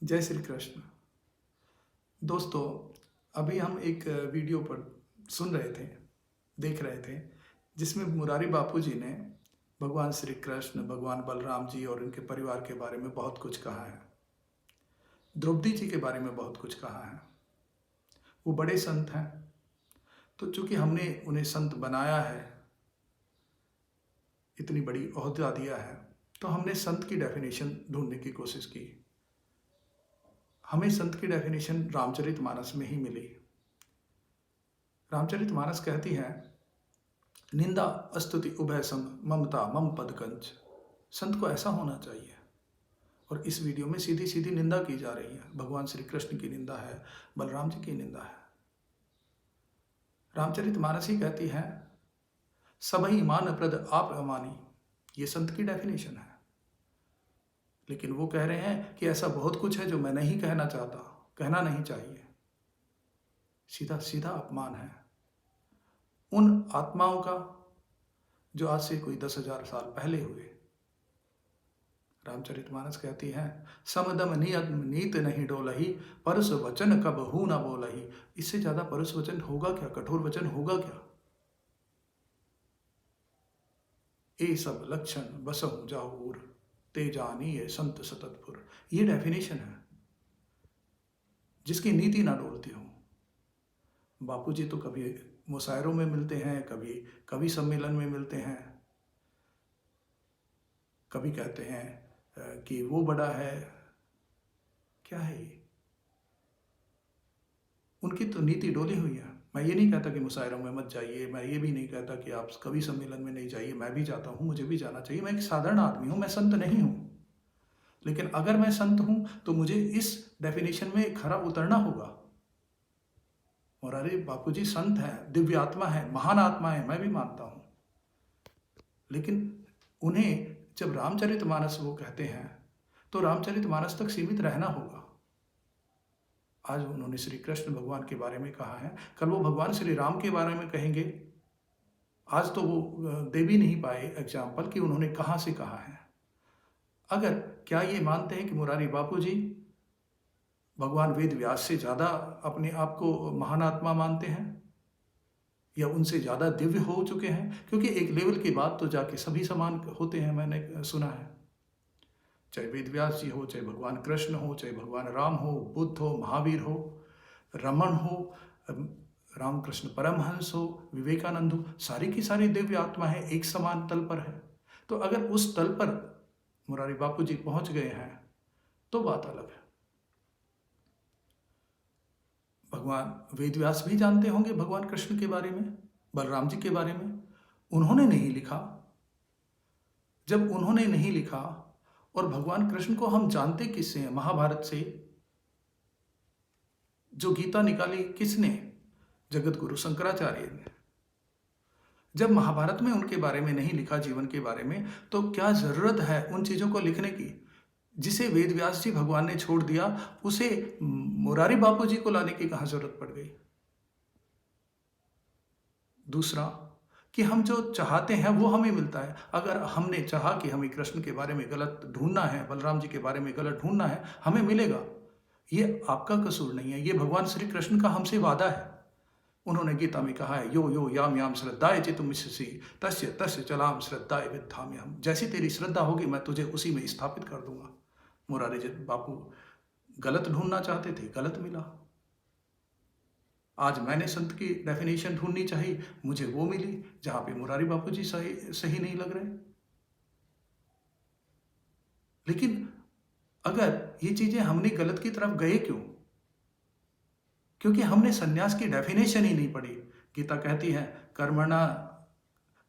जय श्री कृष्ण। दोस्तों, अभी हम एक वीडियो पर सुन रहे थे, देख रहे थे, जिसमें मुरारी बापू जी ने भगवान श्री कृष्ण, भगवान बलराम जी और उनके परिवार के बारे में बहुत कुछ कहा है। द्रौपदी जी के बारे में बहुत कुछ कहा है। वो बड़े संत हैं, तो चूंकि हमने उन्हें संत बनाया है, इतनी बड़ी ओहदा दिया है, तो हमने संत की डेफिनेशन ढूंढने की कोशिश की। हमें संत की डेफिनेशन रामचरितमानस में ही मिली। रामचरितमानस कहती है, निंदा स्तुति उभय सम ममता मम पद कंच। संत को ऐसा होना चाहिए। और इस वीडियो में सीधी सीधी निंदा की जा रही है। भगवान श्री कृष्ण की निंदा है, बलराम जी की निंदा है। रामचरितमानस ही कहती है, सबहि मान प्रद आप अमानी। ये संत की डेफिनेशन है। लेकिन वो कह रहे हैं कि ऐसा बहुत कुछ है जो मैं नहीं कहना चाहता, कहना नहीं चाहिए। सीधा सीधा अपमान है उन आत्माओं का जो आज से कोई 10,000 साल पहले हुए। रामचरितमानस कहती है, समदम नियम नीत नहीं डोलही, परस वचन कब हूं न बोलही। इससे ज्यादा परस वचन होगा क्या, कठोर वचन होगा क्या। ए सब लक्षण बसहु जाऊर, ते जानी ये संत सततपुर। ये डेफिनेशन है, जिसकी नीति ना डोलती हो। बापू जी तो कभी मुशायरों में मिलते हैं, कभी कवि सम्मेलन में मिलते हैं, कभी कहते हैं कि वो बड़ा है। क्या है ये? उनकी तो नीति डोली हुई है। मैं ये नहीं कहता कि मुशायरों में मत जाइए, मैं ये भी नहीं कहता कि आप कवि सम्मेलन में नहीं जाइए। मैं भी जाता हूँ, मुझे भी जाना चाहिए। मैं एक साधारण आदमी हूँ, मैं संत नहीं हूँ। लेकिन अगर मैं संत हूँ तो मुझे इस डेफिनेशन में खरा उतरना होगा। मुरारी बापू जी संत हैं, दिव्य आत्मा है, महान आत्मा है, मैं भी मानता हूँ। लेकिन उन्हें जब रामचरितमानस वो कहते हैं तो रामचरितमानस तक सीमित रहना होगा। आज उन्होंने श्री कृष्ण भगवान के बारे में कहा है, कल वो भगवान श्री राम के बारे में कहेंगे। आज तो वो दे भी नहीं पाए एग्जाम्पल कि उन्होंने कहाँ से कहा है। अगर क्या ये मानते हैं कि मुरारी बापू जी भगवान वेद व्यास से ज़्यादा अपने आप को महान आत्मा मानते हैं, या उनसे ज़्यादा दिव्य हो चुके हैं? क्योंकि एक लेवल के बाद तो जाके सभी समान होते हैं, मैंने सुना है। चाहे वेद व्यास जी हो, चाहे भगवान कृष्ण हो, चाहे भगवान राम हो, बुद्ध हो, महावीर हो, रमन हो, रामकृष्ण परमहंस हो, विवेकानंद हो, सारी की सारी दिव्य आत्मा है, एक समान तल पर है। तो अगर उस तल पर मुरारी बापू जी पहुंच गए हैं तो बात अलग है। भगवान वेदव्यास भी जानते होंगे भगवान कृष्ण के बारे में, बलराम जी के बारे में। उन्होंने नहीं लिखा। जब उन्होंने नहीं लिखा, और भगवान कृष्ण को हम जानते किससे हैं? महाभारत से। जो गीता निकाली किसने? जगत गुरु शंकराचार्य ने। जब महाभारत में उनके बारे में नहीं लिखा, जीवन के बारे में, तो क्या जरूरत है उन चीजों को लिखने की? जिसे वेद व्यास जी भगवान ने छोड़ दिया, उसे मुरारी बापू जी को लाने की कहाँ जरूरत पड़ गई? दूसरा, कि हम जो चाहते हैं वो हमें मिलता है। अगर हमने चाहा कि हमें कृष्ण के बारे में गलत ढूंढना है, बलराम जी के बारे में गलत ढूंढना है, हमें मिलेगा। ये आपका कसूर नहीं है, ये भगवान श्री कृष्ण का हमसे वादा है। उन्होंने गीता में कहा है, यो यो याम याम श्रद्धाए चित्तमिच्छसि तस्य तस्य चलाम श्रद्धाए विद्धाम्यहम्। जैसी तेरी श्रद्धा होगी मैं तुझे उसी में स्थापित कर दूंगा। मुरारी जी बापू गलत ढूंढना चाहते थे, गलत मिला। आज मैंने संत की डेफिनेशन ढूंढनी चाहिए, मुझे वो मिली जहां पे मुरारी बापू जी सही नहीं लग रहे। लेकिन अगर ये चीजें हमने गलत की तरफ गए क्यों? क्योंकि हमने सन्यास की डेफिनेशन ही नहीं पढ़ी। गीता कहती है, कर्मणा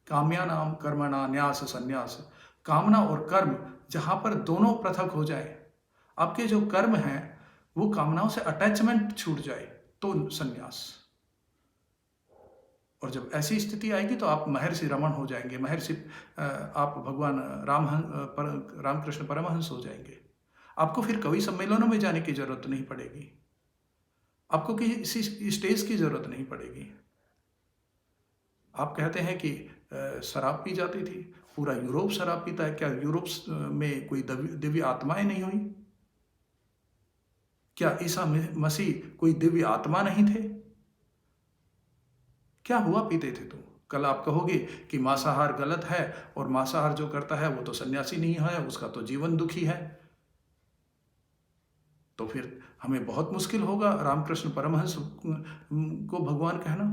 काम्या नाम कर्मणा न्यास संन्यास। कामना और कर्म जहां पर दोनों पृथक हो जाए, आपके जो कर्म हैं वो कामनाओं से अटैचमेंट छूट जाए, तो संन्यास। और जब ऐसी स्थिति आएगी तो आप महर्षि रमण हो जाएंगे, महर्षि आप भगवान रामकृष्ण परमहंस हो जाएंगे। आपको फिर कवि सम्मेलनों में जाने की जरूरत नहीं पड़ेगी, आपको किसी स्टेज की जरूरत नहीं पड़ेगी। आप कहते हैं कि शराब पी जाती थी, पूरा यूरोप शराब पीता है। क्या यूरोप में कोई दिव्य आत्माएं नहीं हुई? क्या ईसा मसीह कोई दिव्य आत्मा नहीं थे? क्या हुआ पीते थे तुम? कल आप कहोगे कि मांसाहार गलत है और मांसाहार जो करता है वो तो सन्यासी नहीं है, उसका तो जीवन दुखी है। तो फिर हमें बहुत मुश्किल होगा रामकृष्ण परमहंस को भगवान कहना।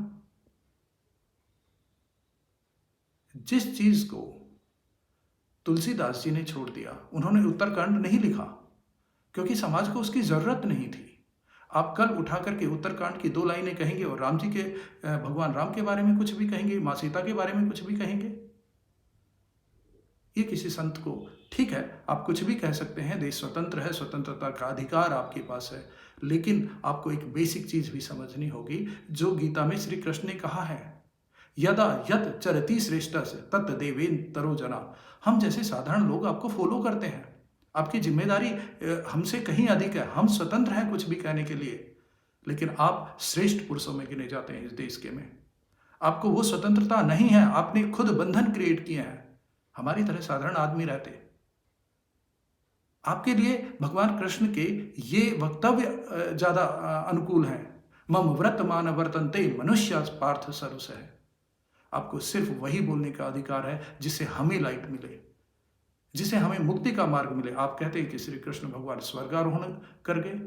जिस चीज को तुलसीदास जी ने छोड़ दिया, उन्होंने उत्तरकांड नहीं लिखा क्योंकि समाज को उसकी जरूरत नहीं थी। आप कल उठा करके उत्तरकांड की 2 लाइनें कहेंगे और राम जी के, भगवान राम के बारे में कुछ भी कहेंगे, माँ सीता के बारे में कुछ भी कहेंगे। ये किसी संत को, ठीक है आप कुछ भी कह सकते हैं, देश स्वतंत्र है, स्वतंत्रता का अधिकार आपके पास है, लेकिन आपको एक बेसिक चीज भी समझनी होगी जो गीता में श्री कृष्ण ने कहा है, यदा यत चरति श्रेष्ठस् तत् देवेन तरो जना। हम जैसे साधारण लोग आपको फॉलो करते हैं, आपकी जिम्मेदारी हमसे कहीं अधिक है, हम स्वतंत्र हैं कुछ भी कहने के लिए, लेकिन आप श्रेष्ठ पुरुषों में गिने जाते हैं इस देश के में। आपको वो स्वतंत्रता नहीं है, आपने खुद बंधन क्रिएट किए हैं, हमारी तरह साधारण आदमी रहते। आपके लिए भगवान कृष्ण के ये वक्तव्य ज्यादा अनुकूल हैं, मम व्रत मान वर्तन्ते मनुष्य पार्थ सरुस है। आपको सिर्फ वही बोलने का अधिकार है जिससे हमें लाइट मिले, जिसे हमें मुक्ति का मार्ग मिले। आप कहते हैं कि श्री कृष्ण भगवान स्वर्गारोहण कर गए,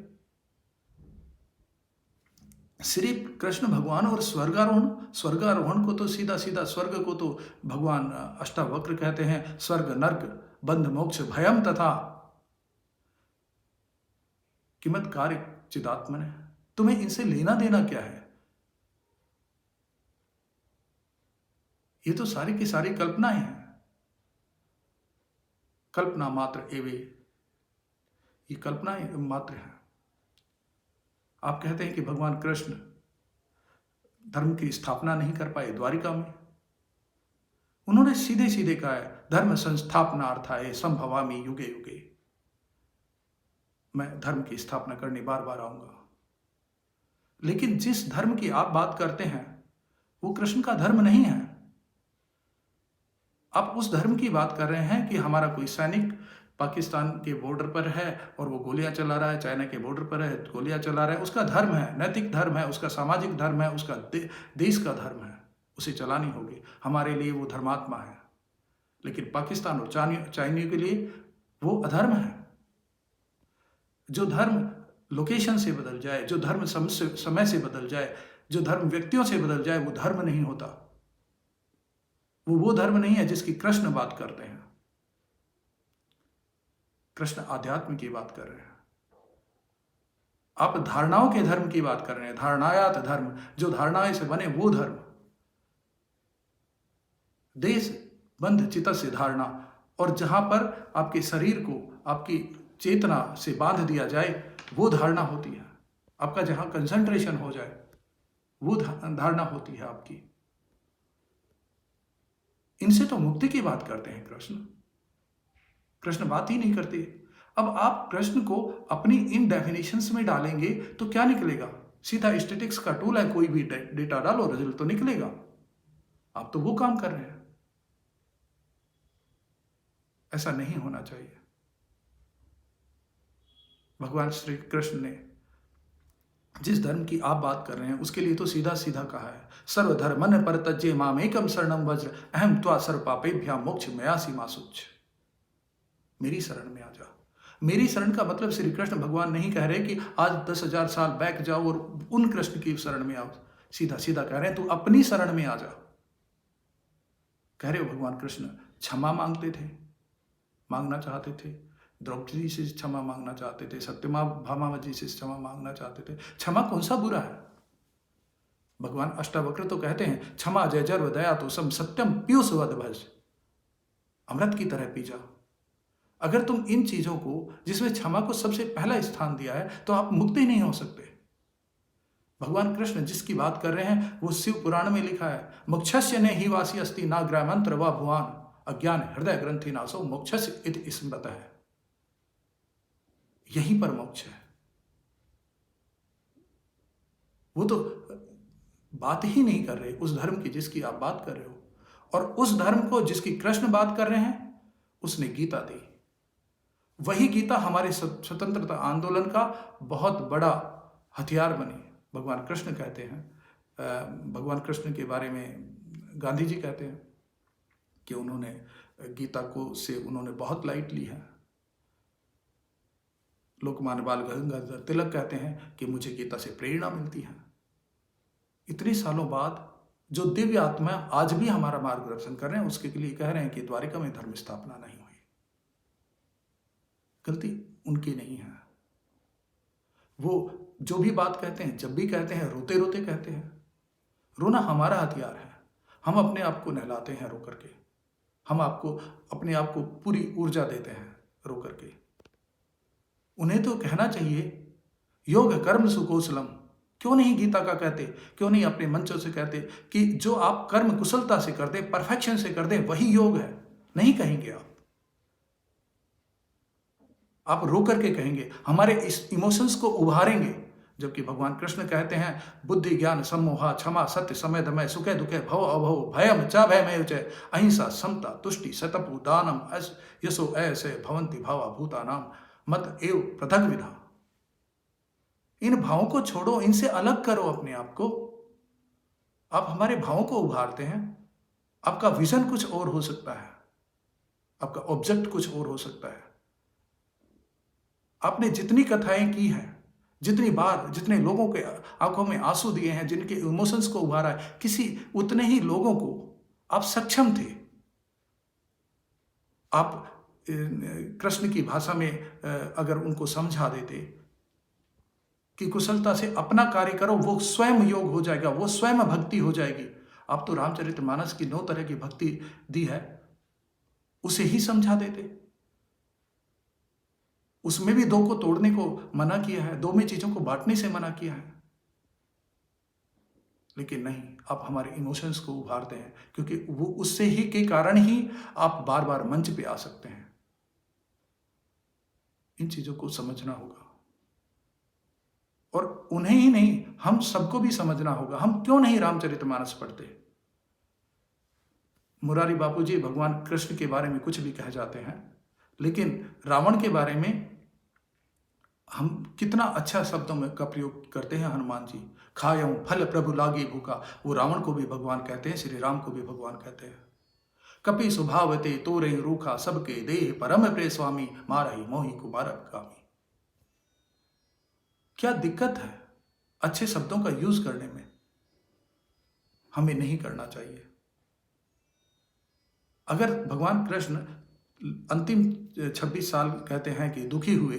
श्री कृष्ण भगवान और स्वर्गारोहण को तो सीधा सीधा स्वर्ग को तो भगवान अष्टावक्र कहते हैं, स्वर्ग नर्क बंध मोक्ष भयम तथा किमत कार्य चिदात्मन है। तुम्हें इनसे लेना देना क्या है? ये तो सारी की सारी कल्पनाएं हैं, कल्पना मात्र एवे, ये कल्पनाएं मात्र है। आप कहते हैं कि भगवान कृष्ण धर्म की स्थापना नहीं कर पाए द्वारिका में, उन्होंने सीधे सीधे कहा है धर्म संस्थापनार्थाय संभवामि युगे युगे, मैं धर्म की स्थापना करने बार बार आऊंगा। लेकिन जिस धर्म की आप बात करते हैं वो कृष्ण का धर्म नहीं है। आप उस धर्म की बात कर रहे हैं कि हमारा कोई सैनिक पाकिस्तान के बॉर्डर पर है और वो गोलियां चला रहा है, चाइना के बॉर्डर पर है गोलियां चला रहा है, उसका धर्म है, नैतिक धर्म है, उसका सामाजिक धर्म है, उसका देश का धर्म है, उसे चलानी होगी। हमारे लिए वो धर्मात्मा है, लेकिन पाकिस्तान और चाइनियों के लिए वो अधर्म है। जो धर्म लोकेशन से बदल जाए, जो धर्म समय से बदल जाए, जो धर्म व्यक्तियों से बदल जाए, वो धर्म नहीं होता। वो धर्म नहीं है जिसकी कृष्ण बात करते हैं। कृष्ण आध्यात्म की बात कर रहे हैं, आप धारणाओं के धर्म की बात कर रहे हैं, धारणायात धर्म, जो धारणाएं से बने वो धर्म। देश बंध चित्त से धारणा, और जहां पर आपके शरीर को आपकी चेतना से बांध दिया जाए वो धारणा होती है। आपका जहां कंसंट्रेशन हो जाए वो धारणा होती है आपकी। इनसे तो मुक्ति की बात करते हैं कृष्ण बात ही नहीं करते। अब आप कृष्ण को अपनी इन डेफिनेशंस में डालेंगे तो क्या निकलेगा? सीधा स्टैटिक्स का टूल है, कोई भी डेटा डालो रिजल्ट तो निकलेगा। आप तो वो काम कर रहे हैं, ऐसा नहीं होना चाहिए। भगवान श्री कृष्ण ने जिस धर्म की आप बात कर रहे हैं उसके लिए तो सीधा सीधा कहा है, सर्वधर्मन परित्यज्य माम एकम शरणम व्रज अहम त्वा सर्व पापेभ्याम मोक्ष मयासि मा शुच्य। मेरी शरण में आ जा। मेरी शरण का मतलब श्री कृष्ण भगवान नहीं कह रहे कि आज 10,000 साल बैक जाओ और उन कृष्ण की शरण में आओ, सीधा सीधा कह रहे हैं तू अपनी शरण में आ जा। कह रहे हो भगवान कृष्ण क्षमा मांगना चाहते थे, द्रौपदी से क्षमा मांगना चाहते थे, सत्यमा भामावती से क्षमा मांगना चाहते थे। क्षमा कौन सा बुरा है? भगवान अष्टावक्र तो कहते हैं क्षमा जय जर्व दया तो सम सत्यम पीयूष वद भज, अमृत की तरह पी जा। अगर तुम इन चीजों को जिसमें क्षमा को सबसे पहला स्थान दिया है तो आप मुक्त ही नहीं हो सकते। भगवान कृष्ण जिसकी बात कर रहे हैं वो शिव पुराण में लिखा है, मोक्षस्य ने ही वासी अस्ति ना ग्रामंत्र व भुवान अज्ञान हृदय ग्रंथि नासो मोक्षस्य इति स्मृत है। यहीं पर मोक्ष है। वो तो बात ही नहीं कर रहे उस धर्म की जिसकी आप बात कर रहे हो, और उस धर्म को जिसकी कृष्ण बात कर रहे हैं उसने गीता दी। वही गीता हमारे स्वतंत्रता आंदोलन का बहुत बड़ा हथियार बनी। भगवान कृष्ण कहते हैं, भगवान कृष्ण के बारे में गांधी जी कहते हैं कि उन्होंने गीता को से उन्होंने बहुत लाइट ली है। लोकमान्य बाल गंगाधर तिलक कहते हैं कि मुझे गीता से प्रेरणा मिलती है। इतने सालों बाद जो दिव्य आत्मा आज भी हमारा मार्गदर्शन कर रहे हैं, उसके लिए कह रहे हैं कि द्वारिका में धर्म स्थापना नहीं हुई। गलती उनकी नहीं है। वो जो भी बात कहते हैं, जब भी कहते हैं, रोते रोते कहते हैं। रोना हमारा हथियार है। हम अपने आप को नहलाते हैं रो करके। हम आपको अपने आप को पूरी ऊर्जा देते हैं रो करके। उन्हें तो कहना चाहिए योग कर्म सुकौशलम। क्यों नहीं गीता का कहते, क्यों नहीं अपने मंचों से कहते कि जो आप कर्म कुशलता से कर दे, परफेक्शन से कर दे, वही योग है। नहीं कहेंगे आप रो करके कहेंगे, हमारे इस इमोशंस को उभारेंगे। जबकि भगवान कृष्ण कहते हैं बुद्धि ज्ञान सम्मोहा क्षमा सत्य समय दमय सुखे दुखे भव अभव भयम च भयमय च अहिंसा समता तुष्टि सतपु दानम यशो ऐसे भवंति भावा भूतानाम मत एव पृथक विधा। इन भावों को छोड़ो, इनसे अलग करो अपने आप को। आप हमारे भावों को उभारते हैं। आपका विजन कुछ और हो सकता है, आपका ऑब्जेक्ट कुछ और हो सकता है। आपने जितनी कथाएं की हैं, जितनी बार जितने लोगों के आंखों में आंसू दिए हैं, जिनके इमोशंस को उभारा है, किसी उतने ही लोगों को आप सक्षम थे। आप कृष्ण की भाषा में अगर उनको समझा देते कि कुशलता से अपना कार्य करो, वो स्वयं योग हो जाएगा, वो स्वयं भक्ति हो जाएगी। आप तो रामचरितमानस की 9 तरह की भक्ति दी है, उसे ही समझा देते। उसमें भी 2 को तोड़ने को मना किया है, 2 में चीजों को बांटने से मना किया है। लेकिन नहीं, आप हमारे इमोशंस को उभारते हैं, क्योंकि वो उससे ही के कारण ही आप बार बार मंच पे आ सकते हैं। इन चीजों को समझना होगा, और उन्हें ही नहीं, हम सबको भी समझना होगा। हम क्यों नहीं रामचरितमानस पढ़ते? मुरारी बापूजी भगवान कृष्ण के बारे में कुछ भी कह जाते हैं, लेकिन रावण के बारे में हम कितना अच्छा शब्दों में का प्रयोग करते हैं। हनुमान जी खायं फल प्रभु लागी भूखा, वो रावण को भी भगवान कहते हैं, श्री राम को भी भगवान कहते हैं। कपि स्वभावते तोरे रूखा, सबके देह परम प्रिय स्वामी, मारही मोहि कुमारक कामी। क्या दिक्कत है अच्छे शब्दों का यूज करने में? हमें नहीं करना चाहिए। अगर भगवान कृष्ण अंतिम 26 साल कहते हैं कि दुखी हुए,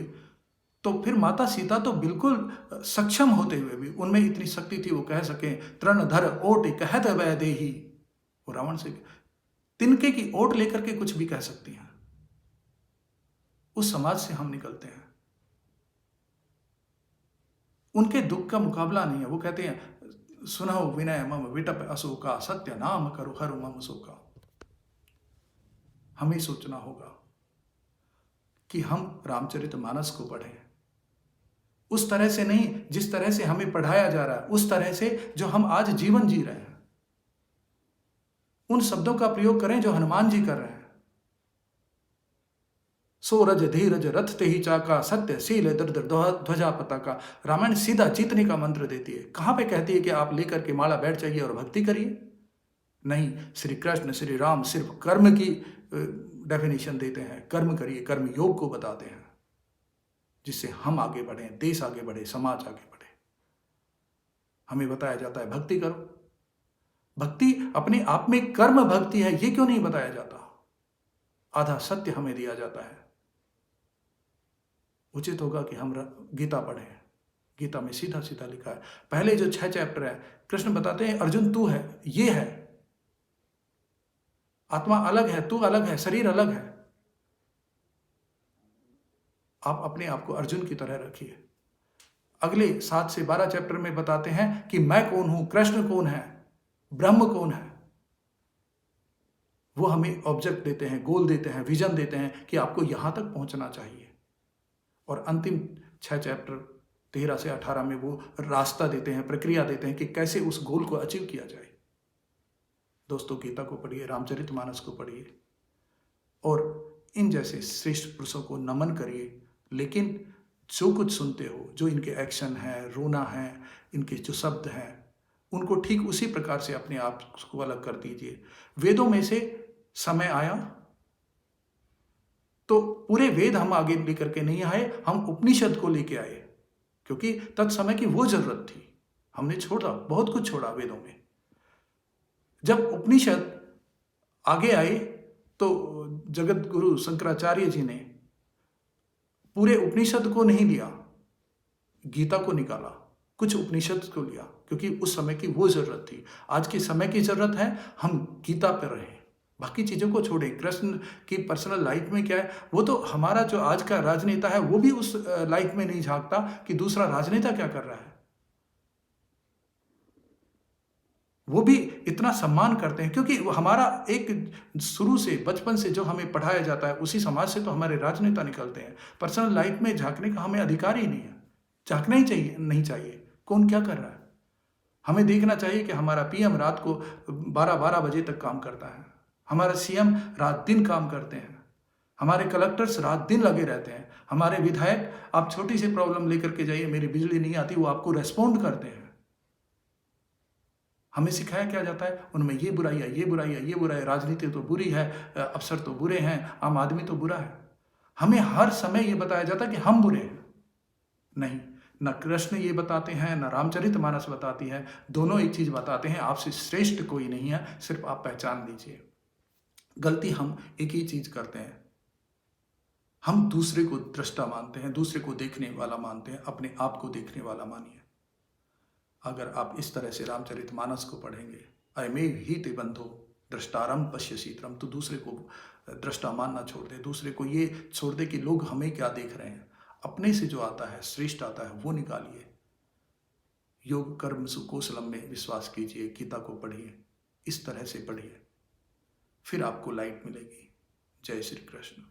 तो फिर माता सीता तो बिल्कुल सक्षम होते हुए भी, उनमें इतनी शक्ति थी वो कह सके तृण धर ओट कहत वै देही। वो रावण से तिनके की ओट लेकर के कुछ भी कह सकती हैं। उस समाज से हम निकलते हैं। उनके दुख का मुकाबला नहीं है। वो कहते हैं सुनहो विनय मम विटप अशोका, सत्य नाम करो हरु मम शोका। हमें सोचना होगा कि हम रामचरितमानस को पढ़ें, उस तरह से नहीं जिस तरह से हमें पढ़ाया जा रहा है, उस तरह से जो हम आज जीवन जी रहे हैं। उन शब्दों का प्रयोग करें जो हनुमान जी कर रहे हैं। सोरज धीरज रथ ते ही चाका, सत्य शील दृढ़ ध्वजा पताका। रामायण सीधा जीतने का मंत्र देती है। कहां पे कहती है कि आप लेकर के माला बैठ जाइए और भक्ति करिए? नहीं, श्री कृष्ण श्री राम सिर्फ कर्म की डेफिनेशन देते हैं। कर्म करिए, कर्म योग को बताते हैं, जिससे हम आगे बढ़ें, देश आगे बढ़े, समाज आगे बढ़े। हमें बताया जाता है भक्ति करो। भक्ति अपने आप में कर्म भक्ति है, ये क्यों नहीं बताया जाता? आधा सत्य हमें दिया जाता है। उचित होगा कि हम गीता पढ़ें। गीता में सीधा सीधा लिखा है। पहले जो 6 चैप्टर है, कृष्ण बताते हैं अर्जुन तू है, ये है, आत्मा अलग है, तू अलग है, शरीर अलग है। आप अपने आप को अर्जुन की तरह रखिए। अगले 7 से 12 चैप्टर में बताते हैं कि मैं कौन हूं, कृष्ण कौन है, ब्रह्म कौन है। वो हमें ऑब्जेक्ट देते हैं, गोल देते हैं, विजन देते हैं कि आपको यहां तक पहुंचना चाहिए। और अंतिम 6 चैप्टर 13 से 18 में वो रास्ता देते हैं, प्रक्रिया देते हैं कि कैसे उस गोल को अचीव किया जाए। दोस्तों, गीता को पढ़िए, रामचरितमानस को पढ़िए, और इन जैसे श्रेष्ठ पुरुषों को नमन करिए। लेकिन जो कुछ सुनते हो, जो इनके एक्शन है, रोना है, इनके जो शब्द हैं, उनको ठीक उसी प्रकार से अपने आप को अलग कर दीजिए। वेदों में से समय आया तो पूरे वेद हम आगे लेकर के नहीं आए, हम उपनिषद को लेके आए, क्योंकि तत्समय की वो जरूरत थी। हमने छोड़ा, बहुत कुछ छोड़ा वेदों में। जब उपनिषद आगे आए तो जगत गुरु शंकराचार्य जी ने पूरे उपनिषद को नहीं लिया, गीता को निकाला, कुछ उपनिषद को लिया, क्योंकि उस समय की वो जरूरत थी। आज के समय की जरूरत है हम गीता पर रहें, बाकी चीजों को छोड़े। कृष्ण की पर्सनल लाइफ में क्या है, वो तो हमारा जो आज का राजनेता है वो भी उस लाइफ में नहीं झांकता कि दूसरा राजनेता क्या कर रहा है। वो भी इतना सम्मान करते हैं, क्योंकि वो हमारा एक शुरू से बचपन से जो हमें पढ़ाया जाता है उसी समाज से तो हमारे राजनेता निकलते हैं। पर्सनल लाइफ में झांकने का हमें अधिकार ही नहीं है, झांकना ही चाहिए नहीं चाहिए। कौन क्या कर रहा है, हमें देखना चाहिए कि हमारा पीएम रात को 12-12 बजे तक काम करता है, हमारा सीएम रात दिन काम करते हैं, हमारे कलेक्टर्स रात दिन लगे रहते हैं, हमारे विधायक, आप छोटी सी प्रॉब्लम लेकर के जाइए, मेरी बिजली नहीं आती, वो आपको रेस्पॉन्ड करते हैं। हमें सिखाया क्या जाता है, उनमें ये बुराई है, ये बुराई है, ये बुराई है, राजनीति तो बुरी है, अफसर तो बुरे हैं, आम आदमी तो बुरा है। हमें हर समय ये बताया जाता है कि हम बुरे हैं। नहीं, न कृष्ण ये बताते हैं, न रामचरितमानस बताती है। दोनों एक चीज बताते हैं, आपसे श्रेष्ठ कोई नहीं है, सिर्फ आप पहचान लीजिए। गलती हम एक ही चीज करते हैं, हम दूसरे को दृष्टा मानते हैं, दूसरे को देखने वाला मानते हैं, अपने आप को देखने वाला मानिए। अगर आप इस तरह से रामचरितमानस को पढ़ेंगे, अयमे ही ते बंधो दृष्टारम पश्यसि तरम, तो दूसरे को दृष्टा मानना छोड़ दे, दूसरे को ये छोड़ दे कि लोग हमें क्या देख रहे हैं। अपने से जो आता है, श्रेष्ठ आता है, वो निकालिए। योग कर्म सुकौशलम में विश्वास कीजिए, गीता को पढ़िए, इस तरह से पढ़िए, फिर आपको लाइट मिलेगी। जय श्री कृष्ण।